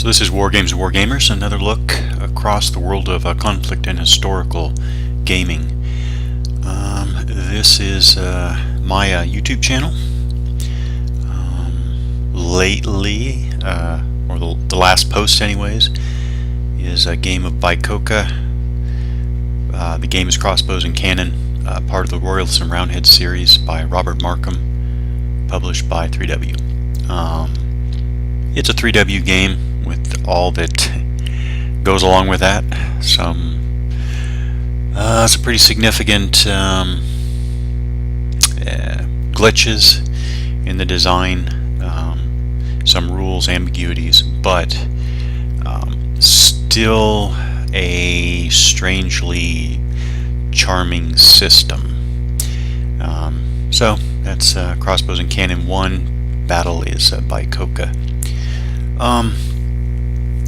So this is War Games and War Gamers, another look across the world of conflict and historical gaming. This is my YouTube channel. Lately, or the last post anyways, is a game of Bikoka. The game is Crossbows and Cannon, part of the Royals and Roundhead series by Robert Markham, published by 3W. It's a 3W game with all that goes along with that. Some pretty significant glitches in the design, some rules ambiguities, but still a strangely charming system. So that's Crossbows and Cannon 1. Battle is Bikoka.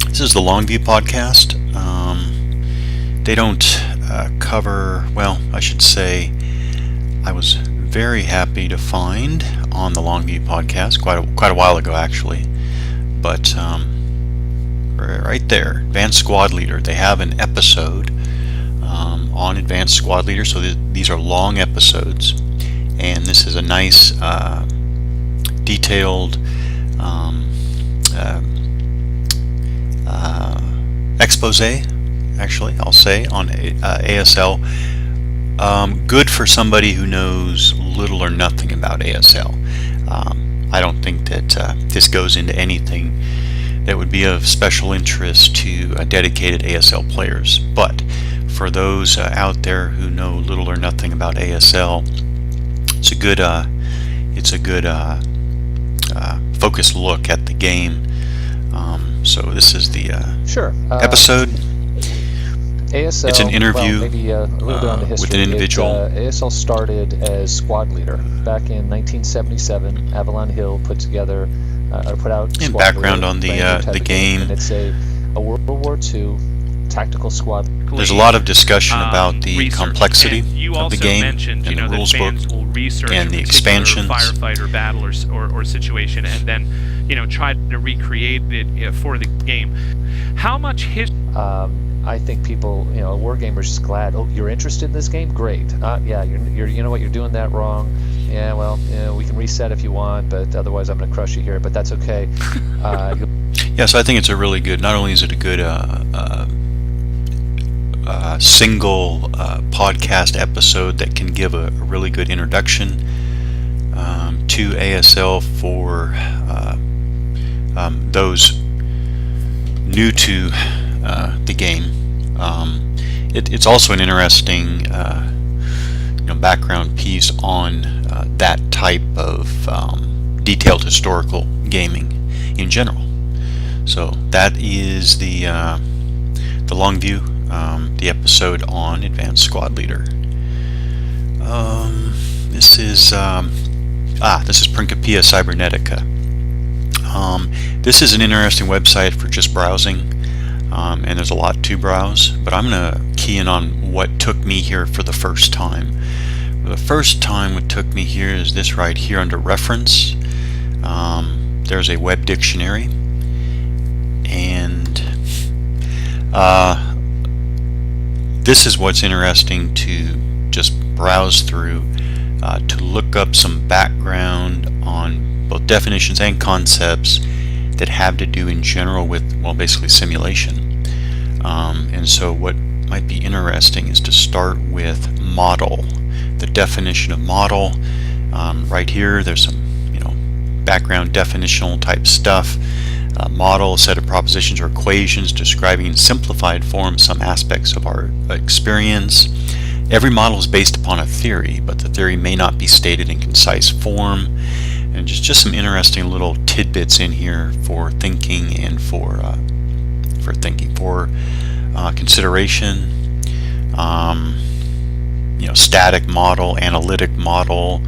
This is the Longview podcast. They don't cover, well, I should say, I was very happy to find on the Longview podcast quite a while ago actually, but right there, Advanced Squad Leader. They have an episode on Advanced Squad Leader, so these are long episodes, and this is a nice detailed expose, actually, I'll say, on ASL. Good for somebody who knows little or nothing about ASL. I don't think that this goes into anything that would be of special interest to dedicated ASL players, but for those out there who know little or nothing about ASL, it's a good focused look at the game. So this is the episode. ASL, it's an interview maybe a little bit on the history. with an individual. ASL started as Squad Leader back in 1977. Avalon Hill put out In Squad background Leader, on the game. And it's a World War II tactical squad. There's a lot of discussion about the complexity of the game and the rules book and the expansions. Firefighter battle or situation, and then try to recreate it for the game. How much history? I think people, war gamers, just glad. Oh, you're interested in this game? Great. Yeah, you're you know what, you're doing that wrong. Yeah, well, we can reset if you want, but otherwise I'm going to crush you here. But that's okay. Yeah, so I think it's a really good. Not only is it a good single podcast episode that can give a really good introduction to ASL for those new to the game. It's also an interesting background piece on that type of detailed historical gaming in general. So that is the Longview, the episode on Advanced Squad Leader. This is Principia Cybernetica. This is an interesting website for just browsing, and there's a lot to browse, but I'm going to key in on what took me here for the first time. The first time what took me here is this right here under reference. There's a web dictionary, and this is what's interesting to just browse through, to look up some background on both definitions and concepts that have to do in general with, well, basically simulation. And so what might be interesting is to start with model, the definition of model. Right here there's some background definitional type stuff. Model, a set of propositions or equations describing in simplified form some aspects of our experience. Every model is based upon a theory, but the theory may not be stated in concise form. And just some interesting little tidbits in here for thinking and for consideration. Static model, analytic model,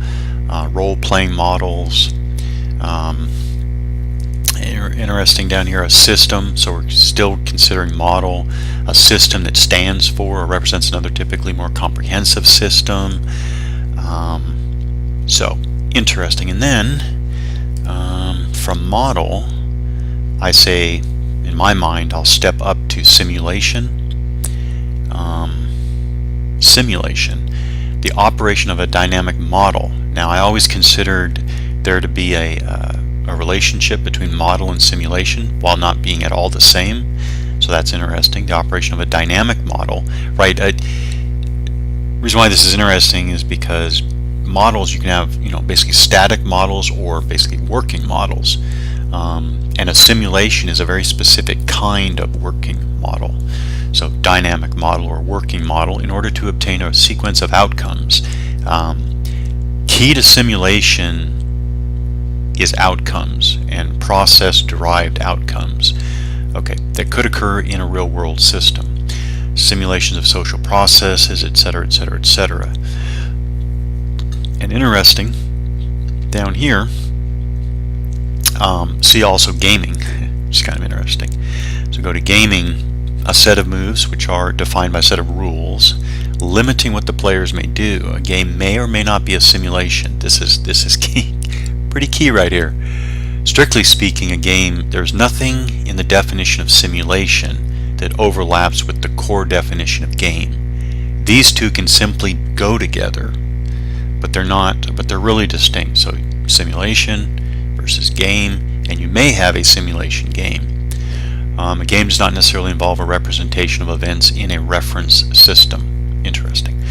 role-playing models. Interesting down here, a system. So we're still considering model, a system that stands for or represents another typically more comprehensive system. So interesting. And then from model, I say, in in my mind, I'll step up to simulation. Simulation, the operation of a dynamic model. Now, I always considered there to be a relationship between model and simulation while not being at all the same. So that's interesting. The operation of a dynamic model, right? Reason why this is interesting is because models, you can have, basically static models or basically working models, and a simulation is a very specific kind of working model. So dynamic model or working model, in order to obtain a sequence of outcomes. Key to simulation is outcomes and process-derived outcomes, okay, that could occur in a real-world system. Simulations of social processes, etc., etc., etc. And interesting, down here, see also gaming, which is kind of interesting. So go to gaming, a set of moves which are defined by a set of rules, limiting what the players may do. A game may or may not be a simulation. This is key, pretty key right here. Strictly speaking, a game, there's nothing in the definition of simulation that overlaps with the core definition of game. These two can simply go together, but they're really distinct. So simulation versus game, and you may have a simulation game. A game does not necessarily involve a representation of events in a reference system. Interesting.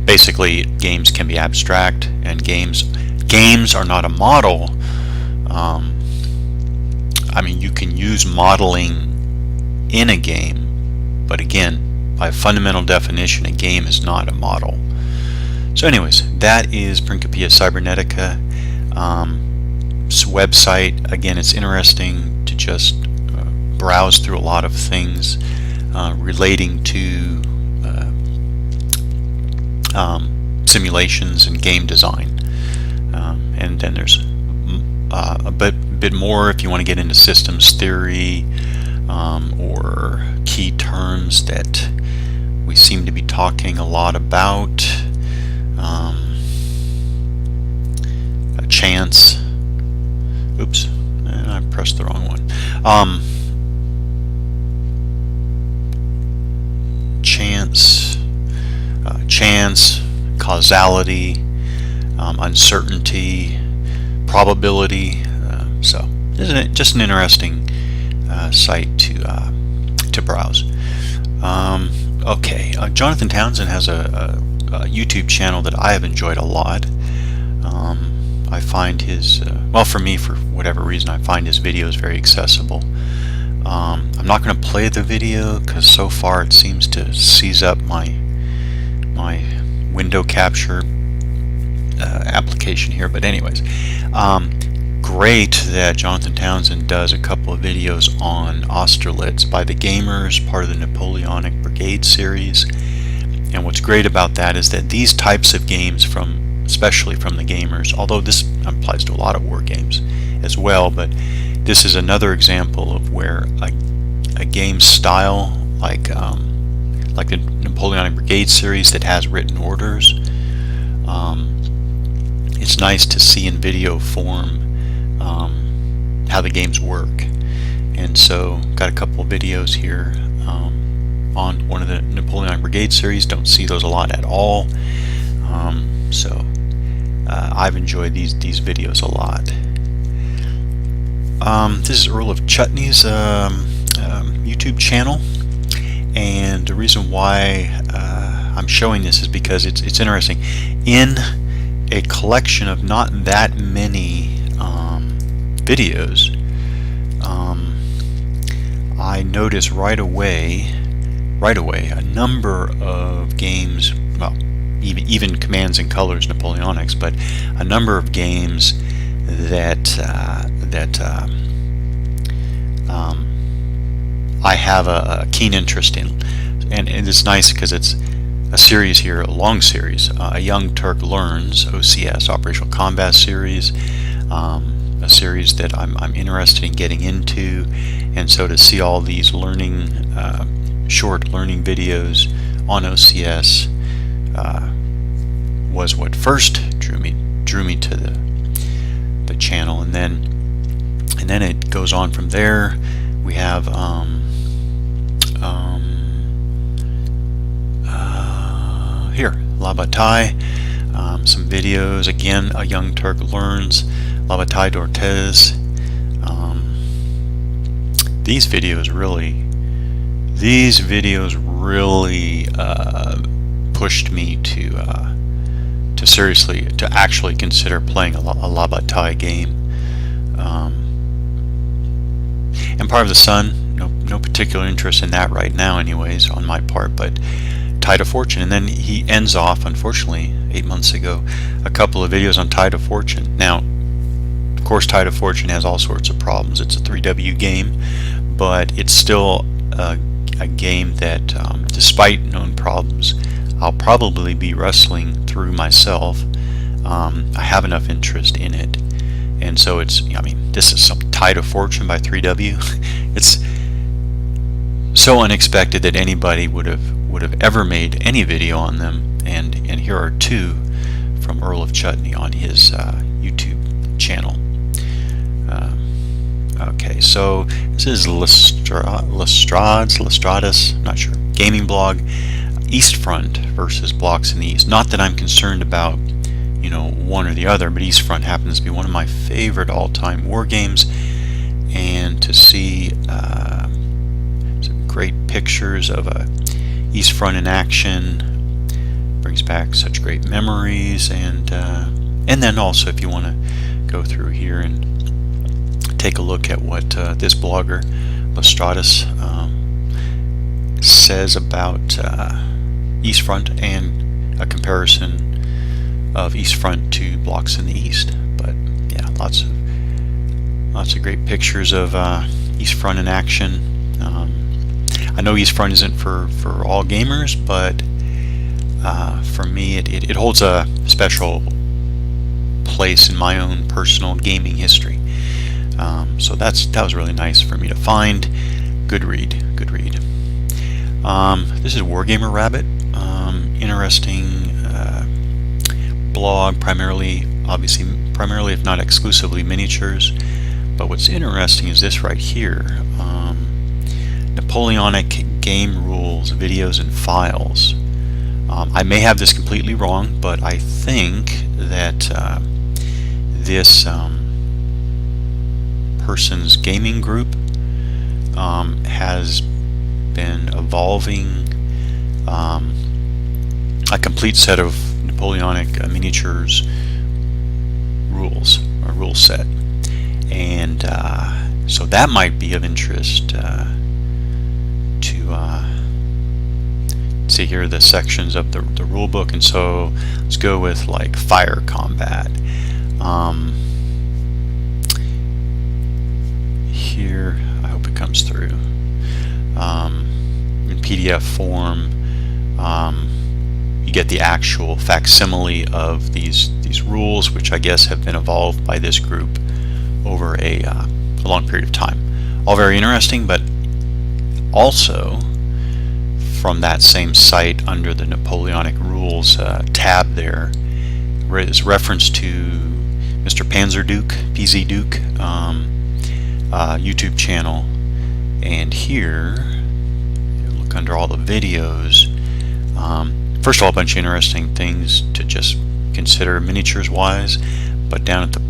Basically, games can be abstract, and games are not a model. You can use modeling in a game, but again, by fundamental definition, a game is not a model. So anyways, that is Principia Cybernetica. Website, again, it's interesting to just browse through a lot of things relating to simulations and game design, and then there's a bit more if you want to get into systems theory or key terms that we seem to be talking a lot about. Chance. Oops, I pressed the wrong one. Chance, causality, uncertainty, probability. So, isn't it just an interesting site to browse? Okay, Jonathan Townsend has a YouTube channel that I have enjoyed a lot. I find his, for me, for whatever reason, I find his videos very accessible. I'm not going to play the video because so far it seems to seize up my window capture application here. But anyways, great that Jonathan Townsend does a couple of videos on Austerlitz by the Gamers, part of the Napoleonic Brigade series. And what's great about that is that these types of games, especially from the Gamers, although this applies to a lot of war games as well, but this is another example of where a game style like the Napoleonic Brigade series that has written orders, it's nice to see in video form how the games work. And so got a couple of videos here on one of the Napoleonic Brigade series. Don't see those a lot at all, so I've enjoyed these videos a lot. This is Earl of Chutneys YouTube channel, and the reason why I'm showing this is because it's interesting. In a collection of not that many videos, I noticed right away a number of games, well, even Commands and Colors Napoleonics, but a number of games that I have a keen interest in, and it's nice because it's a series here, a long series. A Young Turk Learns, OCS, Operational Combat Series, a series that I'm interested in getting into, and so to see all these short learning videos on OCS was what first drew me to the channel, and then it goes on from there. we have here, Labatai, some videos. Again, A Young Turk Learns, Labatai Dortez. These videos really pushed me to seriously, to actually consider playing a Labatai game. Empire of the Sun, no particular interest in that right now anyways on my part, but Tide of Fortune. And then he ends off, unfortunately, 8 months ago, a couple of videos on Tide of Fortune. Now, of course, Tide of Fortune has all sorts of problems. It's a 3W game, but it's still a game that, despite known problems, I'll probably be wrestling through myself. I have enough interest in it, and so it's, I mean, this is some Tide of Fortune by 3W. It's so unexpected that anybody would have ever made any video on them, and here are two from Earl of Chutney on his YouTube channel. Okay, so this is Lestradas, not sure, gaming blog, East Front versus Blocks in the East. Not that I'm concerned about, one or the other, but East Front happens to be one of my favorite all-time war games, and to see some great pictures of East Front in action brings back such great memories. And then also, if you want to go through here and take a look at what this blogger Lestradas says about East Front, and a comparison of East Front to Blocks in the East. But yeah, lots of great pictures of East Front in action. I know East Front isn't for all gamers, but for me it holds a special place in my own personal gaming history. So that was really nice for me to find. Good read. This is Wargamer Rabbit. Interesting blog, primarily if not exclusively miniatures. But what's interesting is this right here, Napoleonic Game Rules, Videos and Files. I may have this completely wrong, but I think that this person's gaming group has been evolving a complete set of Napoleonic miniatures rules, or rule set, and so that might be of interest to see. Here are the sections of the rule book, and so let's go with like fire combat. Here, I hope it comes through in PDF form. You get the actual facsimile of these rules, which I guess have been evolved by this group over a long period of time. All very interesting, but also from that same site, under the Napoleonic Rules tab, there is reference to Mr. Panzer Duke, PZ Duke, YouTube channel, and here, look under all the videos. First of all, a bunch of interesting things to just consider miniatures wise, but down at the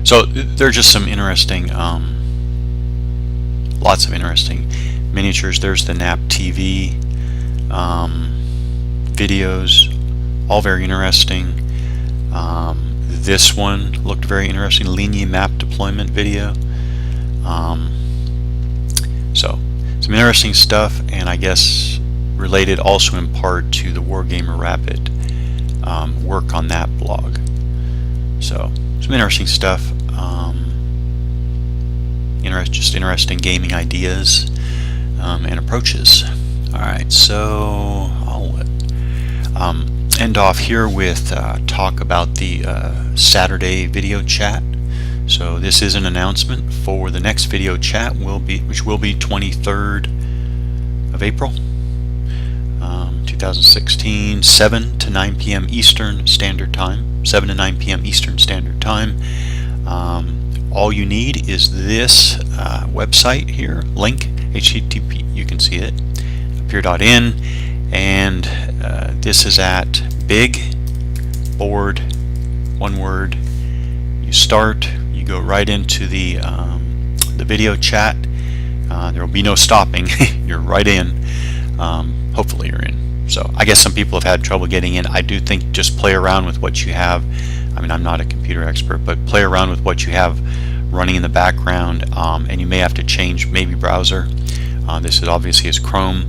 so there are just some interesting, lots of interesting miniatures. There's the NAP TV videos, all very interesting. This one looked very interesting, linear map deployment video. So some interesting stuff, and I guess related also in part to the Wargamer Rabbit work on that blog. So some interesting stuff, just interesting gaming ideas and approaches. Alright, so I'll end off here with talk about the Saturday video chat. So this is an announcement for the next video chat, which will be 23rd of April, 2016, 7 to 9 p.m. Eastern Standard Time. 7 to 9 p.m. Eastern Standard Time. All you need is this website here, link, HTTP, you can see it, appear.in, and this is at big board, one word. You start, you go right into the video chat. There will be no stopping. You're right in. Hopefully you're in. So I guess some people have had trouble getting in. I do think just play around with what you have. I mean, I'm not a computer expert, but play around with what you have running in the background, and you may have to change maybe browser. This is obviously is Chrome,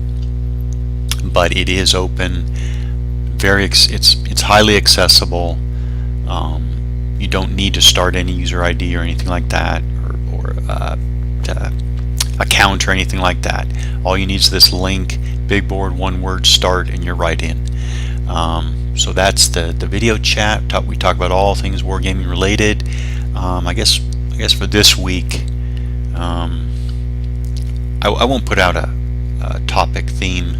but it is open. It's highly accessible. You don't need to start any user ID or anything like that, or account or anything like that. All you need is this link, big board, one word, start, and you're right in. So that's the video chat. We talk about all things wargaming related. I guess for this week, I won't put out a topic theme.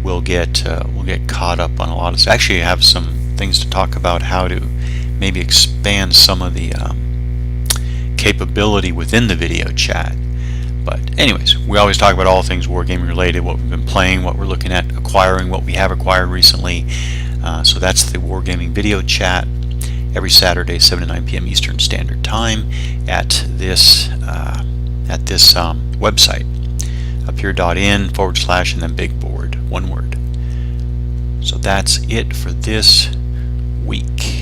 We'll get caught up on a lot of. Actually, I have some things to talk about, how to maybe expand some of the capability within the video chat. But anyways, we always talk about all things wargaming related, what we've been playing, what we're looking at acquiring, what we have acquired recently. So that's the wargaming video chat every Saturday, 7 to 9 p.m. Eastern Standard Time at this website, appear.in / and then big board, one word. So that's it for this week.